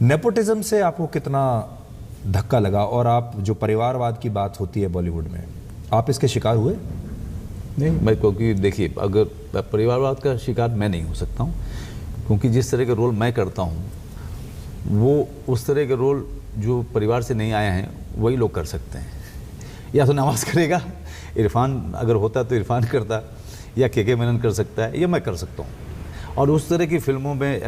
Nepotism से आपको कितना धक्का लगा, और आप जो परिवारवाद की बात होती है बॉलीवुड में, आप इसके शिकार हुए? नहीं, मैं क्योंकि देखिए, अगर परिवारवाद का शिकार मैं नहीं हो सकता हूँ, क्योंकि जिस तरह के रोल मैं करता हूँ वो उस तरह के रोल जो परिवार से नहीं आए हैं वही लोग कर सकते हैं। या तो नवाज़ करेगा, इरफान अगर होता तो इरफान करता, या के मेनन कर सकता है, या मैं कर सकता हूँ। और उस तरह की फिल्मों में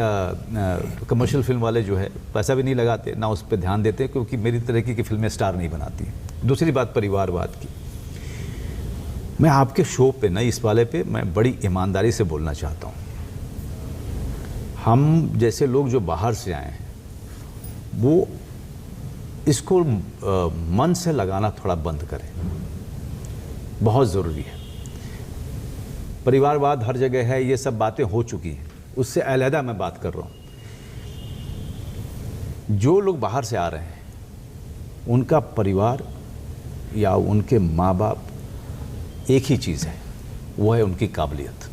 कमर्शियल फिल्म वाले जो है पैसा भी नहीं लगाते, ना उस पर ध्यान देते, क्योंकि मेरी तरह की फिल्में स्टार नहीं बनाती हैं। दूसरी बात परिवारवाद की, मैं आपके शो पे ना, इस वाले पे मैं बड़ी ईमानदारी से बोलना चाहता हूँ। हम जैसे लोग जो बाहर से आए हैं वो इसको मन से लगाना थोड़ा बंद करें, बहुत ज़रूरी है। परिवारवाद हर जगह है, ये सब बातें हो चुकी हैं, उससे अलहदा मैं बात कर रहा हूँ। जो लोग बाहर से आ रहे हैं उनका परिवार या उनके माँ बाप एक ही चीज़ है, वो है उनकी काबिलियत।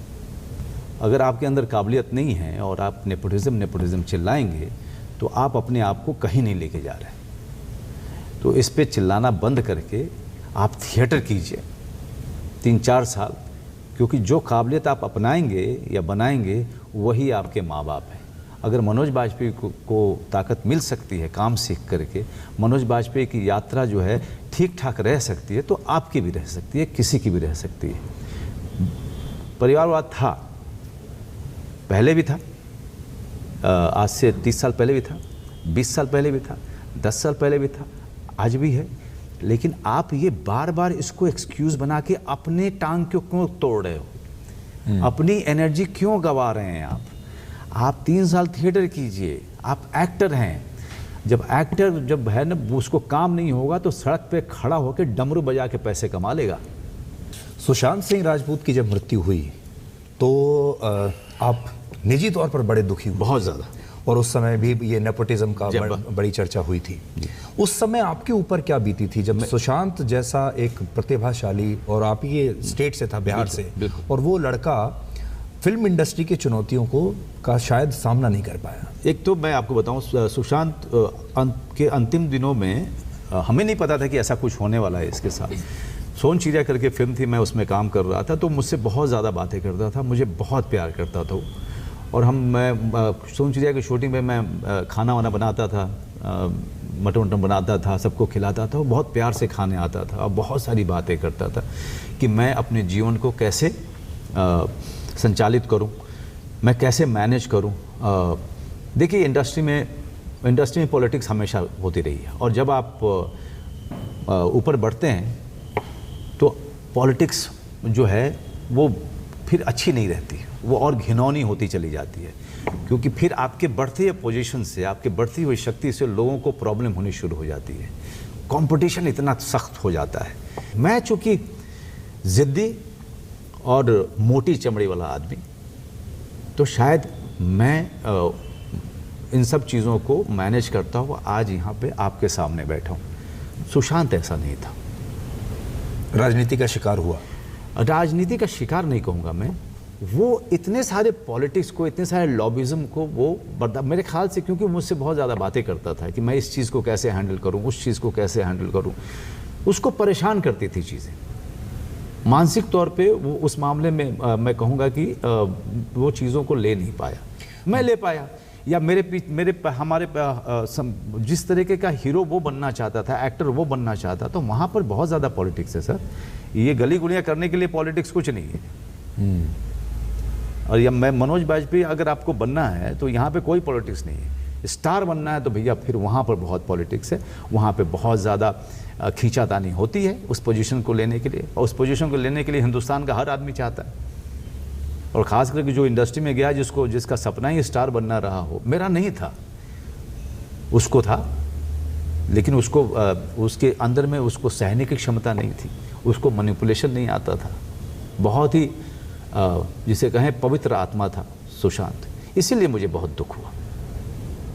अगर आपके अंदर काबिलियत नहीं है और आप नेपोटिज्म चिल्लाएंगे तो आप अपने आप को कहीं नहीं लेके जा रहे। तो इस पे चिल्लाना बंद करके आप थिएटर कीजिए 3-4 साल, क्योंकि जो काबिलियत आप अपनाएंगे या बनाएंगे वही आपके माँ बाप हैं। अगर मनोज बाजपेयी को ताकत मिल सकती है काम सीख करके, मनोज बाजपेयी की यात्रा जो है ठीक ठाक रह सकती है, तो आपकी भी रह सकती है, किसी की भी रह सकती है। परिवारवाद था, पहले भी था, आज से 30 साल पहले भी था, 20 साल पहले भी था, 10 साल पहले भी था, आज भी है। लेकिन आप ये बार बार इसको एक्सक्यूज़ बना के अपने टांग को क्यों तोड़ रहे हो? अपनी एनर्जी क्यों गंवा रहे हैं आप 3 साल थिएटर कीजिए, आप एक्टर हैं। जब एक्टर जब है ना, उसको काम नहीं होगा तो सड़क पे खड़ा होकर डमरू बजा के पैसे कमा लेगा। सुशांत सिंह राजपूत की जब मृत्यु हुई तो आप निजी तौर पर बड़े दुखी हुए? बहुत ज़्यादा। और उस समय भी ये नेपोटिज्म का बड़ी चर्चा हुई थी। उस समय आपके ऊपर क्या बीती थी जब सुशांत जैसा एक प्रतिभाशाली, और आप ये स्टेट से था, बिहार से, और वो लड़का फिल्म इंडस्ट्री की चुनौतियों का शायद सामना नहीं कर पाया? एक तो मैं आपको बताऊं, सुशांत के अंतिम दिनों में हमें नहीं पता था कि ऐसा कुछ होने वाला है इसके साथ। सोन चिड़िया करके फिल्म थी, मैं उसमें काम कर रहा था, तो मुझसे बहुत ज़्यादा बातें करता था, मुझे बहुत प्यार करता था। और मैं सोन चिड़िया की शूटिंग में मैं खाना वाना बनाता था, मटन बनाता था, सबको खिलाता था। वो बहुत प्यार से खाने आता था और बहुत सारी बातें करता था कि मैं अपने जीवन को कैसे संचालित करूं, मैं कैसे मैनेज करूं। देखिए, इंडस्ट्री में पॉलिटिक्स हमेशा होती रही है, और जब आप ऊपर बढ़ते हैं तो पॉलिटिक्स जो है वो फिर अच्छी नहीं रहती, वो और घिनौनी होती चली जाती है, क्योंकि फिर आपके बढ़ते हुए पोजीशन से, आपके बढ़ती हुई शक्ति से लोगों को प्रॉब्लम होनी शुरू हो जाती है। कंपटीशन इतना सख्त हो जाता है। मैं चूँकि ज़िद्दी और मोटी चमड़ी वाला आदमी, तो शायद मैं इन सब चीज़ों को मैनेज करता हुआ आज यहाँ पे आपके सामने बैठा हूँ। सुशांत ऐसा नहीं था। राजनीति का शिकार हुआ? राजनीति का शिकार नहीं कहूँगा मैं, वो इतने सारे पॉलिटिक्स को, इतने सारे लॉबिज़म को वो मेरे ख्याल से, क्योंकि मुझसे बहुत ज़्यादा बातें करता था कि मैं इस चीज़ को कैसे हैंडल करूँ, उस चीज़ को कैसे हैंडल करूँ, उसको परेशान करती थी चीज़ें। मानसिक तौर पे वो उस मामले में मैं कहूँगा कि वो चीज़ों को ले नहीं पाया, मैं ले पाया। या हमारे जिस तरीके का हीरो वो बनना चाहता था, एक्टर वो बनना चाहता, तो वहाँ पर बहुत ज़्यादा पॉलिटिक्स है सर। ये गली गुलियाँ करने के लिए पॉलिटिक्स कुछ नहीं है। और या मैं मनोज बाजपेयी अगर आपको बनना है तो यहाँ पे कोई पॉलिटिक्स नहीं है। स्टार बनना है तो भैया फिर वहाँ पर बहुत पॉलिटिक्स है, वहाँ पे बहुत ज़्यादा खींचातानी होती है उस पोजीशन को लेने के लिए, और उस पोजीशन को लेने के लिए हिंदुस्तान का हर आदमी चाहता है। और ख़ास करके जो इंडस्ट्री में गया, जिसका सपना ही स्टार बनना रहा हो, मेरा नहीं था, उसको था, लेकिन उसको उसके अंदर में उसको सहने की क्षमता नहीं थी, उसको मैनिपुलेशन नहीं आता था। बहुत ही जिसे कहें पवित्र आत्मा था सुशांत, इसीलिए मुझे बहुत दुख हुआ।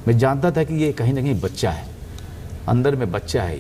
मैं जानता था कि ये कहीं ना कहीं बच्चा है, अंदर में बच्चा है।